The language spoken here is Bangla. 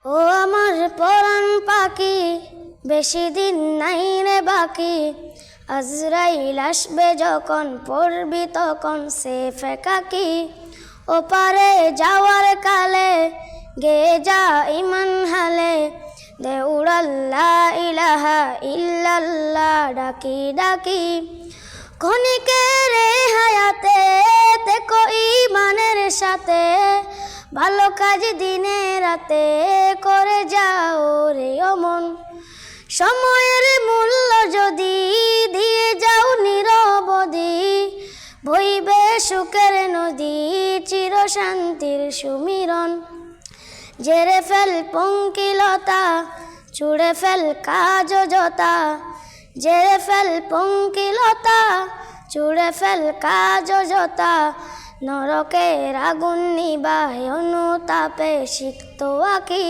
ও আমার পরাণ পাখি, বেশি দিন নাই রে বাকি। আজরাইল আসবে যখন, পড়বি তখন সে ফেকাকি। ওপারে যাওয়ার কালে গে যা ইমান হালে, দে উড়াল্লা ইলাহা ইল্লাল্লাহ ডাকি ডাকি। ক্ষণিকের হায়াতে তেকো ইমানের সাথে, ভালো কাজ দিনে রাতে করে যাও রে অমন। সময়ের মূল্য যদি দিয়ে যাও নিরবধি, বইবে সুখের নদী চির শান্তির সুমিরন। জেরে ফেল পঙ্কিলতা, চুড়ে ফেল কাজ জতা। জেরে ফেল পঙ্কিলতা, চুড়ে ফেল কাজ জতা। নরকের আগুন নিবায় অনুতাপে সিক্ত আঁকি।